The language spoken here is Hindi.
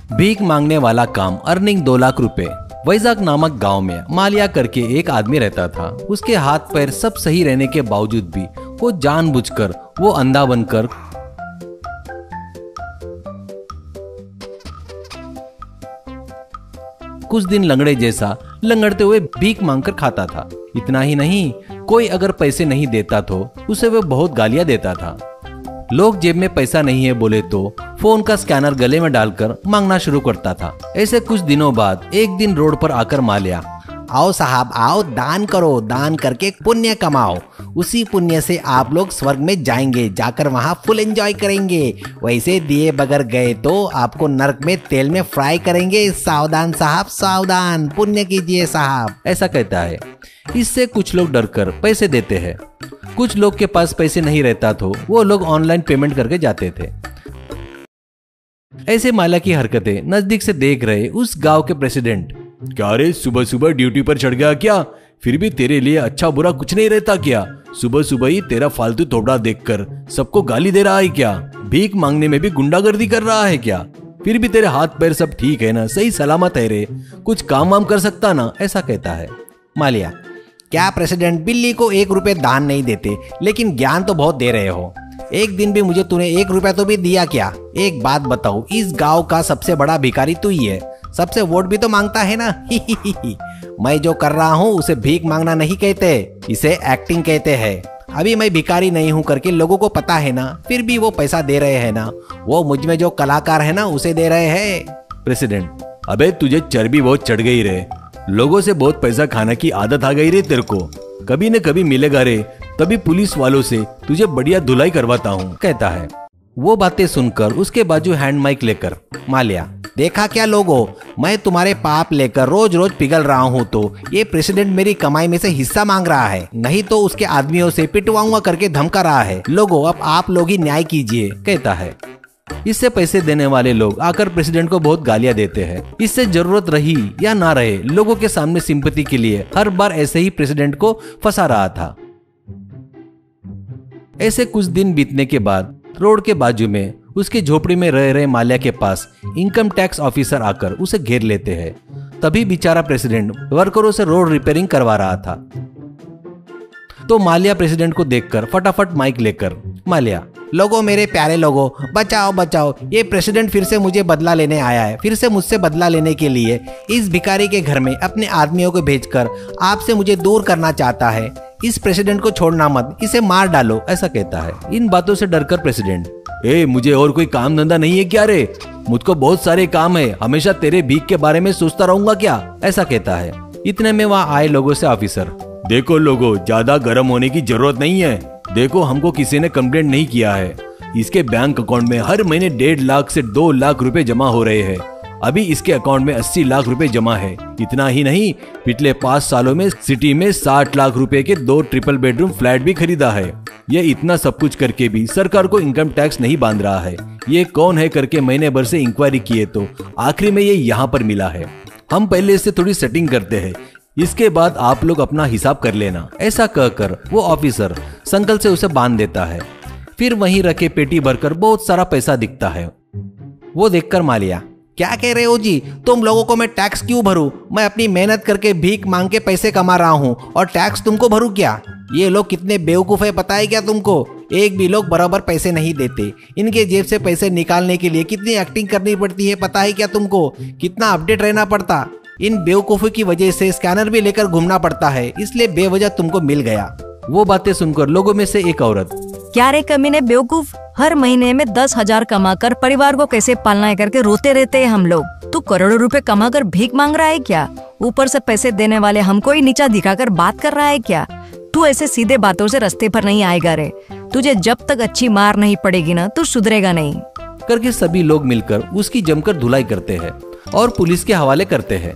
भीख मांगने वाला काम, अर्निंग 2 लाख रुपए। वैजाग नामक गांव में मालिया करके एक आदमी रहता था। उसके हाथ पैर सब सही रहने के बावजूद भी वो जानबूझकर वो अंधा बनकर कुछ दिन लंगड़े जैसा लंगड़ते हुए भीख मांगकर खाता था। इतना ही नहीं, कोई अगर पैसे नहीं देता तो उसे वो बहुत गालियां देता था। लोग जेब में पैसा नहीं है बोले तो फोन का स्कैनर गले में डालकर मांगना शुरू करता था। ऐसे कुछ दिनों बाद एक दिन रोड पर आकर मालिया, आओ साहब आओ, दान करो, दान करके पुण्य कमाओ, उसी पुण्य से आप लोग स्वर्ग में जाएंगे, जाकर वहाँ फुल एंजॉय करेंगे। वैसे दिए बगैर गए तो आपको नरक में तेल में फ्राई करेंगे। सावधान साहब सावधान, पुण्य कीजिए साहब, ऐसा कहता है। इससे कुछ लोग डरकर पैसे देते हैं। कुछ लोग के पास पैसे नहीं रहता तो वो लोग ऑनलाइन पेमेंट करके जाते थे। ऐसे मालिया की हरकतें नजदीक से देख रहे उस गांव के प्रेसिडेंट, क्या रे, सुबह सुबह ड्यूटी पर चढ़ गया क्या? फिर भी तेरे लिए अच्छा बुरा कुछ नहीं रहता क्या? सुबह सुबह ही तेरा फालतू थोबड़ा देखकर सबको गाली दे रहा है क्या? भीख मांगने में भी गुंडागर्दी कर रहा है क्या? फिर भी तेरे हाथ पैर सब ठीक है ना, सही सलामत है रे, कुछ काम वाम कर सकता ना, ऐसा कहता है। मालिया, क्या प्रेसिडेंट बिल्ली को 1 रुपए दान नहीं देते, लेकिन ज्ञान तो बहुत दे रहे हो। एक दिन भी मुझे तूने 1 रुपया तो भी दिया क्या? एक बात बताओ, इस गांव का सबसे बड़ा भिखारी तू ही है, सबसे वोट भी तो मांगता है ना। मैं जो कर रहा हूँ उसे भीख मांगना नहीं कहते, इसे एक्टिंग कहते हैं। अभी मैं भिखारी नहीं हूँ करके लोगों को पता है ना, फिर भी वो पैसा दे रहे हैं ना, वो मुझ में जो कलाकार है ना उसे दे रहे हैं। प्रेसिडेंट, अबे तुझे चर्बी बहुत चढ़ गई रे, लोगों से बहुत पैसा खाने की आदत आ गई रे तेरे को, कभी न कभी मिलेगा रे, तभी पुलिस वालों से तुझे बढ़िया धुलाई करवाता हूँ, कहता है। वो बातें सुनकर उसके बाजू हैंड माइक लेकर, मालिया, देखा क्या लोगों, मैं तुम्हारे पाप लेकर रोज रोज पिघल रहा हूँ तो ये प्रेसिडेंट मेरी कमाई में से हिस्सा मांग रहा है, नहीं तो उसके आदमियों से पिटवाऊंगा करके धमका रहा है। लोगों, अब आप लोग ही न्याय कीजिए, कहता है। इससे पैसे देने वाले लोग आकर प्रेसिडेंट को बहुत गालियां देते हैं। इससे जरूरत रही या ना रहे, लोगों के सामने सिंपैथी के लिए हर बार ऐसे ही प्रेसिडेंट को फंसा रहा था। ऐसे कुछ दिन बीतने के बाद रोड के बाजू में उसकी झोपड़ी में रह रहे मालिया के पास इनकम टैक्स ऑफिसर आकर उसे घेर लेते हैं। तभी बेचारा प्रेसिडेंट वर्करों से रोड रिपेयरिंग करवा रहा था। तो मालिया प्रेसिडेंट को देखकर फटाफट माइक लेकर, मालिया, लोगों, मेरे प्यारे लोगों, बचाओ बचाओ, ये प्रेसिडेंट फिर से मुझे बदला लेने आया है। फिर से मुझसे बदला लेने के लिए इस भिखारी के घर में अपने आदमियों को भेजकर आपसे मुझे दूर करना चाहता है। इस प्रेसिडेंट को छोड़ना मत, इसे मार डालो, ऐसा कहता है। इन बातों से डरकर प्रेसिडेंट, मुझे और कोई काम धंधा नहीं है क्या रे? मुझको बहुत सारे काम है, हमेशा तेरे भीख के बारे में सोचता रहूंगा क्या, ऐसा कहता है। इतने में वहाँ आए लोगों से ऑफिसर, देखो लोगों, ज्यादा गर्म होने की जरूरत नहीं है। देखो, हमको किसी ने कंप्लेंट नहीं किया है। इसके बैंक अकाउंट में हर महीने 1.5 लाख से 2 लाख रुपए जमा हो रहे हैं। अभी इसके अकाउंट में 80 लाख रुपए जमा है। इतना ही नहीं, पिछले 5 सालों में सिटी में 60 लाख रुपए के 2 ट्रिपल बेडरूम फ्लैट भी खरीदा है। ये इतना सब कुछ करके भी सरकार को इनकम टैक्स नहीं बांध रहा है। ये कौन है करके महीने भर से इंक्वायरी किए तो आखिरी में ये यहाँ पर मिला है। हम पहले इससे थोड़ी सेटिंग करते हैं, इसके बाद आप लोग अपना हिसाब कर लेना, ऐसा कहकर वो ऑफिसर संकल से उसे बांध देता है। फिर वहीं रखे पेटी भरकर बहुत सारा पैसा दिखता है। वो देखकर मालिया, क्या कह रहे हो जी, तुम लोगों को मैं टैक्स क्यों भरूं? मैं अपनी मेहनत करके भीख मांग के पैसे कमा रहा हूं और टैक्स तुमको भरूं क्या? ये लोग कितने बेवकूफ है पता है क्या तुमको? एक भी लोग बराबर पैसे नहीं देते। इनके जेब से पैसे निकालने के लिए कितनी एक्टिंग करनी पड़ती है पता है क्या तुमको? कितना अपडेट रहना पड़ता। इन बेवकूफों की वजह से स्कैनर भी लेकर घूमना पड़ता है, इसलिए बेवजह तुमको मिल गया। वो बातें सुनकर लोगों में से एक औरत, क्या रे कमीने बेवकूफ, हर महीने में 10,000 कमाकर परिवार को कैसे पालना है करके रोते रहते हैं हम लोग। तू करोड़ों रुपए कमाकर भीख मांग रहा है क्या? ऊपर से पैसे देने वाले हमको ही नीचा दिखाकर बात कर रहा है क्या? तू ऐसे सीधे बातों से रास्ते पर नहीं आएगा रे। तुझे जब तक अच्छी मार नहीं पड़ेगी ना, तू सुधरेगा नहीं, करके सभी लोग मिलकर उसकी जमकर धुलाई करते हैं और पुलिस के हवाले करते हैं।